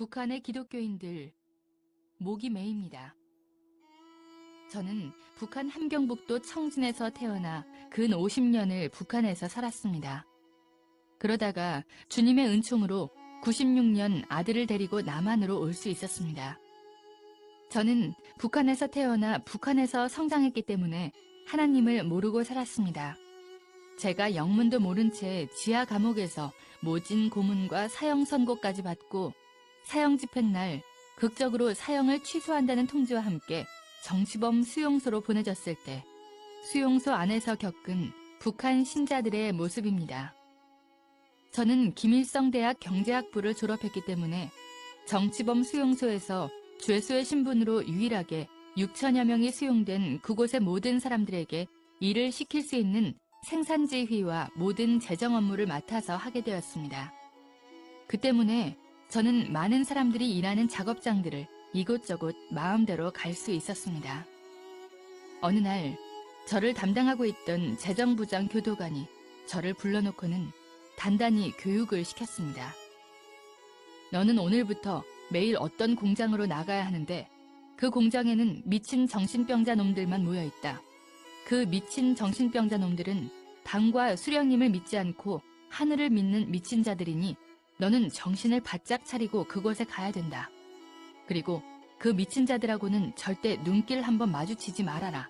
북한의 기독교인들 목이 메입니다. 저는 북한 함경북도 청진에서 태어나 근 50년을 북한에서 살았습니다. 그러다가 주님의 은총으로 96년 아들을 데리고 남한으로 올 수 있었습니다. 저는 북한에서 태어나 북한에서 성장했기 때문에 하나님을 모르고 살았습니다. 제가 영문도 모른 채 지하 감옥에서 모진 고문과 사형 선고까지 받고 사형 집행날 극적으로 사형을 취소한다는 통지와 함께 정치범 수용소로 보내졌을 때 수용소 안에서 겪은 북한 신자들의 모습입니다. 저는 김일성대학 경제학부를 졸업했기 때문에 정치범 수용소에서 죄수의 신분으로 유일하게 6천여 명이 수용된 그곳의 모든 사람들에게 일을 시킬 수 있는 생산지휘와 모든 재정 업무를 맡아서 하게 되었습니다. 그 때문에 저는 많은 사람들이 일하는 작업장들을 이곳저곳 마음대로 갈 수 있었습니다. 어느 날 저를 담당하고 있던 재정부장 교도관이 저를 불러놓고는 단단히 교육을 시켰습니다. 너는 오늘부터 매일 어떤 공장으로 나가야 하는데 그 공장에는 미친 정신병자 놈들만 모여있다. 그 미친 정신병자 놈들은 당과 수령님을 믿지 않고 하늘을 믿는 미친 자들이니 너는 정신을 바짝 차리고 그곳에 가야 된다. 그리고 그 미친 자들하고는 절대 눈길 한번 마주치지 말아라.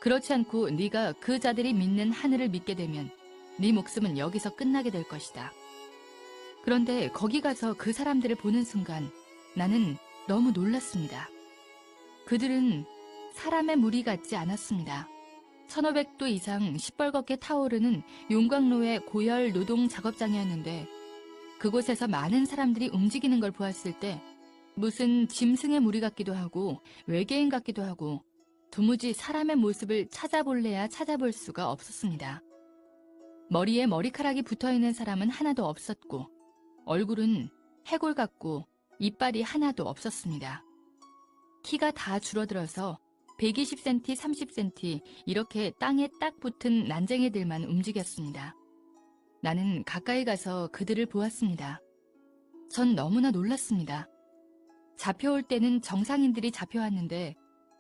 그렇지 않고 네가 그 자들이 믿는 하늘을 믿게 되면 네 목숨은 여기서 끝나게 될 것이다. 그런데 거기 가서 그 사람들을 보는 순간 나는 너무 놀랐습니다. 그들은 사람의 무리 같지 않았습니다. 1500도 이상 시뻘겋게 타오르는 용광로의 고열 노동 작업장이었는데 그곳에서 많은 사람들이 움직이는 걸 보았을 때 무슨 짐승의 무리 같기도 하고 외계인 같기도 하고 도무지 사람의 모습을 찾아볼래야 찾아볼 수가 없었습니다. 머리에 머리카락이 붙어있는 사람은 하나도 없었고 얼굴은 해골 같고 이빨이 하나도 없었습니다. 키가 다 줄어들어서 120cm, 30cm 이렇게 땅에 딱 붙은 난쟁이들만 움직였습니다. 나는 가까이 가서 그들을 보았습니다. 전 너무나 놀랐습니다. 잡혀올 때는 정상인들이 잡혀왔는데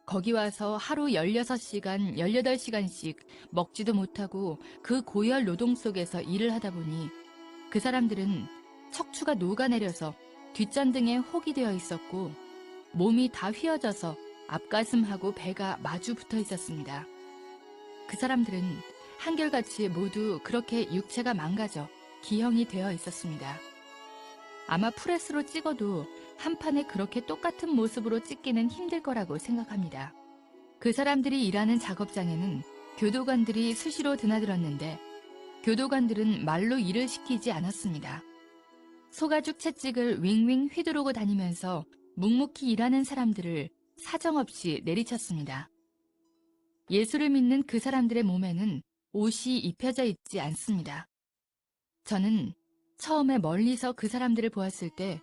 거기 와서 하루 16시간, 18시간씩 먹지도 못하고 그 고열 노동 속에서 일을 하다 보니 그 사람들은 척추가 녹아내려서 뒷전등에 혹이 되어 있었고 몸이 다 휘어져서 앞가슴하고 배가 마주 붙어 있었습니다. 그 사람들은 한결같이 모두 그렇게 육체가 망가져 기형이 되어 있었습니다. 아마 프레스로 찍어도 한 판에 그렇게 똑같은 모습으로 찍기는 힘들 거라고 생각합니다. 그 사람들이 일하는 작업장에는 교도관들이 수시로 드나들었는데 교도관들은 말로 일을 시키지 않았습니다. 소가죽 채찍을 윙윙 휘두르고 다니면서 묵묵히 일하는 사람들을 사정없이 내리쳤습니다. 예수를 믿는 그 사람들의 몸에는 옷이 입혀져 있지 않습니다. 저는 처음에 멀리서 그 사람들을 보았을 때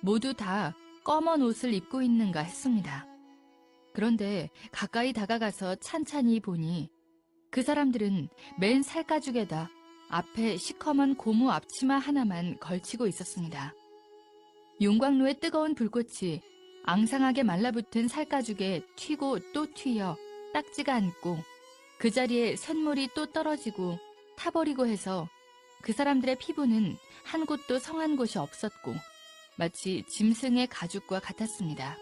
모두 다 검은 옷을 입고 있는가 했습니다. 그런데 가까이 다가가서 찬찬히 보니 그 사람들은 맨 살가죽에다 앞에 시커먼 고무 앞치마 하나만 걸치고 있었습니다. 용광로의 뜨거운 불꽃이 앙상하게 말라붙은 살가죽에 튀고 또 튀어 딱지가 않고 그 자리에 쇳물이 또 떨어지고 타버리고 해서 그 사람들의 피부는 한 곳도 성한 곳이 없었고 마치 짐승의 가죽과 같았습니다.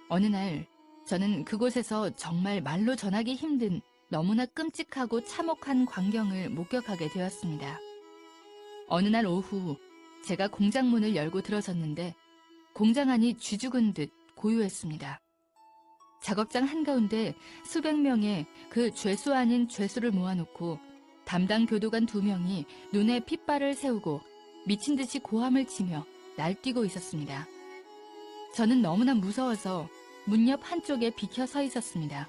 어느 날 저는 그곳에서 정말 말로 전하기 힘든 너무나 끔찍하고 참혹한 광경을 목격하게 되었습니다. 어느 날 오후 제가 공장 문을 열고 들어섰는데 공장 안이 쥐죽은 듯 고요했습니다. 작업장 한가운데 수백 명의 그 죄수 아닌 죄수를 모아놓고 담당 교도관 2명이 눈에 핏발을 세우고 미친 듯이 고함을 치며 날뛰고 있었습니다. 저는 너무나 무서워서 문 옆 한쪽에 비켜 서 있었습니다.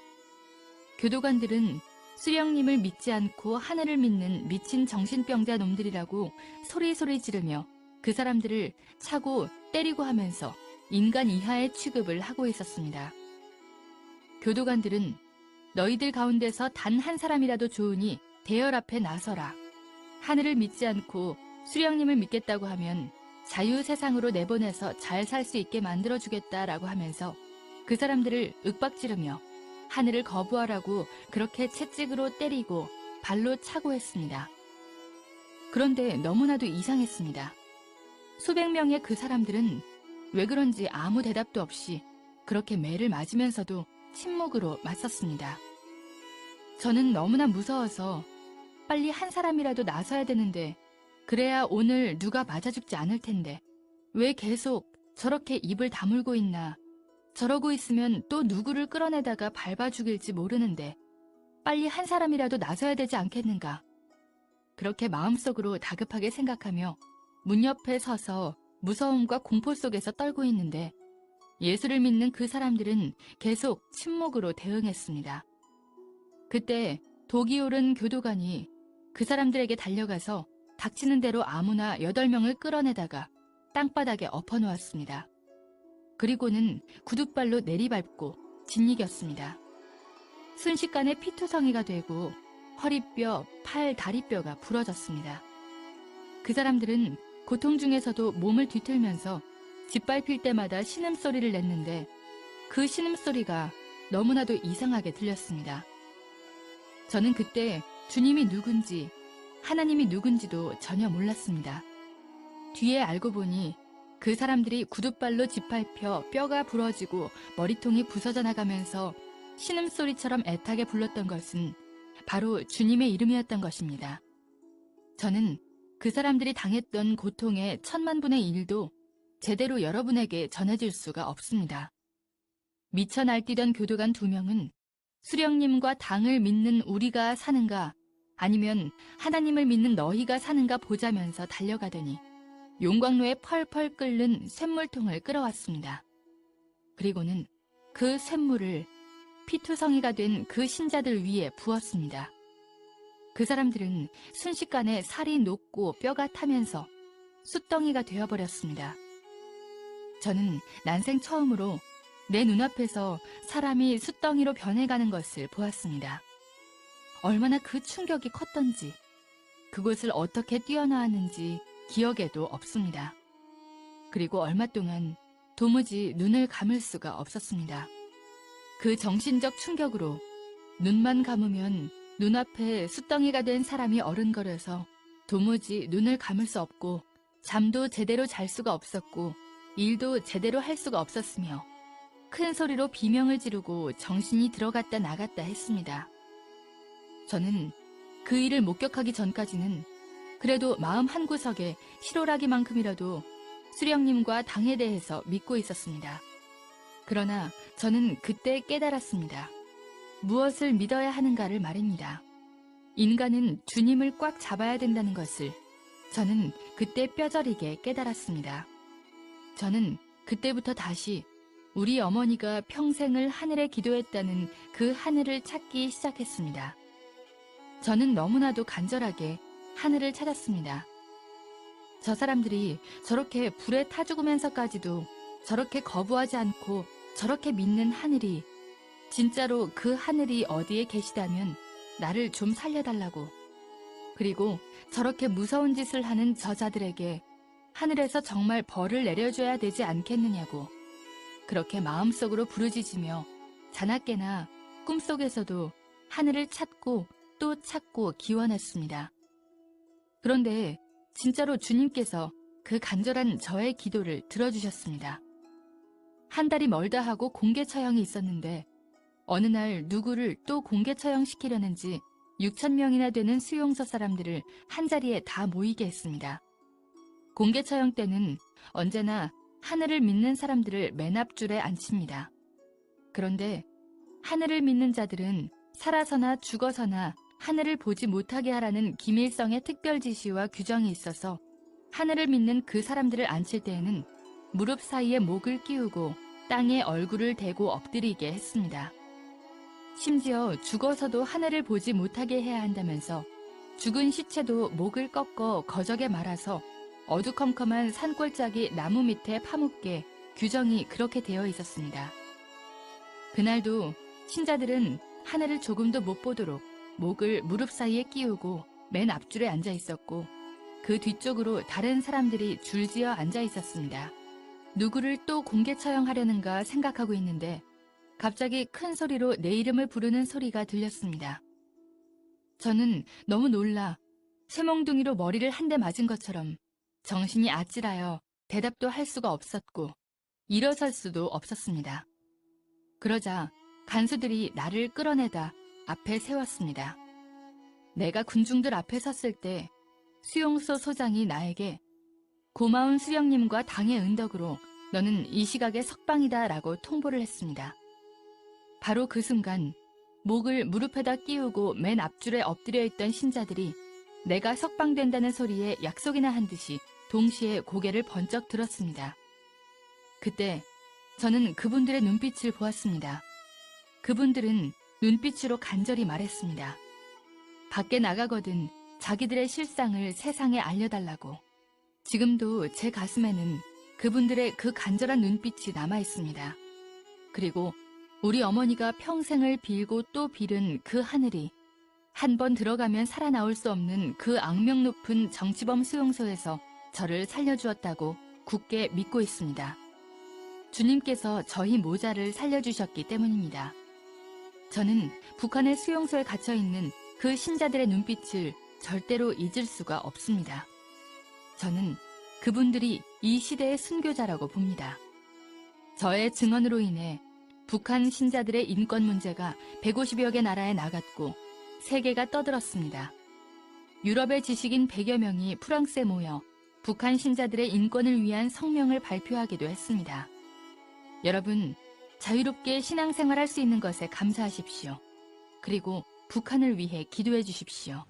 교도관들은 수령님을 믿지 않고 하늘을 믿는 미친 정신병자 놈들이라고 소리소리 지르며 그 사람들을 차고 때리고 하면서 인간 이하의 취급을 하고 있었습니다. 교도관들은 너희들 가운데서 단 한 사람이라도 좋으니 대열 앞에 나서라. 하늘을 믿지 않고 수령님을 믿겠다고 하면 자유 세상으로 내보내서 잘 살 수 있게 만들어주겠다라고 하면서 그 사람들을 윽박지르며 하늘을 거부하라고 그렇게 채찍으로 때리고 발로 차고 했습니다. 그런데 너무나도 이상했습니다. 수백 명의 그 사람들은 왜 그런지 아무 대답도 없이 그렇게 매를 맞으면서도 침묵으로 맞섰습니다. 저는 너무나 무서워서 빨리 한 사람이라도 나서야 되는데 그래야 오늘 누가 맞아 죽지 않을 텐데 왜 계속 저렇게 입을 다물고 있나. 저러고 있으면 또 누구를 끌어내다가 밟아 죽일지 모르는데 빨리 한 사람이라도 나서야 되지 않겠는가. 그렇게 마음속으로 다급하게 생각하며 문 옆에 서서 무서움과 공포 속에서 떨고 있는데 예수를 믿는 그 사람들은 계속 침묵으로 대응했습니다. 그때 독이 오른 교도관이 그 사람들에게 달려가서 닥치는 대로 아무나 8명을 끌어내다가 땅바닥에 엎어놓았습니다. 그리고는 구둣발로 내리밟고 짓이겼습니다. 순식간에 피투성이가 되고 허리뼈, 팔, 다리뼈가 부러졌습니다. 그 사람들은 고통 중에서도 몸을 뒤틀면서 짓밟힐 때마다 신음소리를 냈는데 그 신음소리가 너무나도 이상하게 들렸습니다. 저는 그때 주님이 누군지 하나님이 누군지도 전혀 몰랐습니다. 뒤에 알고 보니 그 사람들이 구둣발로 짓밟혀 뼈가 부러지고 머리통이 부서져 나가면서 신음소리처럼 애타게 불렀던 것은 바로 주님의 이름이었던 것입니다. 저는 그 사람들이 당했던 고통의 10,000,000분의 1도 제대로 여러분에게 전해줄 수가 없습니다. 미쳐 날뛰던 교도관 2명은 수령님과 당을 믿는 우리가 사는가 아니면 하나님을 믿는 너희가 사는가 보자면서 달려가더니 용광로에 펄펄 끓는 쇳물통을 끌어왔습니다. 그리고는 그 쇳물을 피투성이가 된 그 신자들 위에 부었습니다. 그 사람들은 순식간에 살이 녹고 뼈가 타면서 숯덩이가 되어버렸습니다. 저는 난생 처음으로 내 눈앞에서 사람이 숯덩이로 변해가는 것을 보았습니다. 얼마나 그 충격이 컸던지 그곳을 어떻게 뛰어나왔는지 기억에도 없습니다. 그리고 얼마 동안 도무지 눈을 감을 수가 없었습니다. 그 정신적 충격으로 눈만 감으면 눈앞에 숯덩이가 된 사람이 어른거려서 도무지 눈을 감을 수 없고 잠도 제대로 잘 수가 없었고 일도 제대로 할 수가 없었으며 큰 소리로 비명을 지르고 정신이 들어갔다 나갔다 했습니다. 저는 그 일을 목격하기 전까지는 그래도 마음 한구석에 실오라기만큼이라도 수령님과 당에 대해서 믿고 있었습니다. 그러나 저는 그때 깨달았습니다. 무엇을 믿어야 하는가를 말입니다. 인간은 주님을 꽉 잡아야 된다는 것을 저는 그때 뼈저리게 깨달았습니다. 저는 그때부터 다시 우리 어머니가 평생을 하늘에 기도했다는 그 하늘을 찾기 시작했습니다. 저는 너무나도 간절하게 하늘을 찾았습니다. 저 사람들이 저렇게 불에 타 죽으면서까지도 저렇게 거부하지 않고 저렇게 믿는 하늘이 진짜로 그 하늘이 어디에 계시다면 나를 좀 살려달라고, 그리고 저렇게 무서운 짓을 하는 저자들에게 하늘에서 정말 벌을 내려줘야 되지 않겠느냐고 그렇게 마음속으로 부르짖으며 자나깨나 꿈속에서도 하늘을 찾고 또 찾고 기원했습니다. 그런데 진짜로 주님께서 그 간절한 저의 기도를 들어주셨습니다. 한 달이 멀다 하고 공개 처형이 있었는데 어느 날 누구를 또 공개 처형시키려는지 6,000명이나 되는 수용소 사람들을 한자리에 다 모이게 했습니다. 공개 처형 때는 언제나 하늘을 믿는 사람들을 맨 앞줄에 앉힙니다. 그런데 하늘을 믿는 자들은 살아서나 죽어서나 하늘을 보지 못하게 하라는 기밀성의 특별 지시와 규정이 있어서 하늘을 믿는 그 사람들을 앉힐 때에는 무릎 사이에 목을 끼우고 땅에 얼굴을 대고 엎드리게 했습니다. 심지어 죽어서도 하늘을 보지 못하게 해야 한다면서 죽은 시체도 목을 꺾어 거적에 말아서 어두컴컴한 산골짜기 나무 밑에 파묻게 규정이 그렇게 되어 있었습니다. 그날도 신자들은 하늘을 조금도 못 보도록 목을 무릎 사이에 끼우고 맨 앞줄에 앉아 있었고 그 뒤쪽으로 다른 사람들이 줄지어 앉아 있었습니다. 누구를 또 공개 처형하려는가 생각하고 있는데 갑자기 큰 소리로 내 이름을 부르는 소리가 들렸습니다. 저는 너무 놀라 쇠몽둥이로 머리를 한 대 맞은 것처럼 정신이 아찔하여 대답도 할 수가 없었고 일어설 수도 없었습니다. 그러자 간수들이 나를 끌어내다 앞에 세웠습니다. 내가 군중들 앞에 섰을 때 수용소 소장이 나에게 고마운 수령님과 당의 은덕으로 너는 이 시각에 석방이다 라고 통보를 했습니다. 바로 그 순간 목을 무릎에다 끼우고 맨 앞줄에 엎드려 있던 신자들이 내가 석방된다는 소리에 약속이나 한 듯이 동시에 고개를 번쩍 들었습니다. 그때 저는 그분들의 눈빛을 보았습니다. 그분들은 눈빛으로 간절히 말했습니다. 밖에 나가거든 자기들의 실상을 세상에 알려달라고. 지금도 제 가슴에는 그분들의 그 간절한 눈빛이 남아 있습니다. 그리고 우리 어머니가 평생을 빌고 또 빌은 그 하늘이 한 번 들어가면 살아나올 수 없는 그 악명 높은 정치범 수용소에서 저를 살려주었다고 굳게 믿고 있습니다. 주님께서 저희 모자를 살려주셨기 때문입니다. 저는 북한의 수용소에 갇혀있는 그 신자들의 눈빛을 절대로 잊을 수가 없습니다. 저는 그분들이 이 시대의 순교자라고 봅니다. 저의 증언으로 인해 북한 신자들의 인권 문제가 150여 개 나라에 나갔고 세계가 떠들었습니다. 유럽의 지식인 100여 명이 프랑스에 모여 북한 신자들의 인권을 위한 성명을 발표하기도 했습니다. 여러분, 자유롭게 신앙생활할 수 있는 것에 감사하십시오. 그리고 북한을 위해 기도해 주십시오.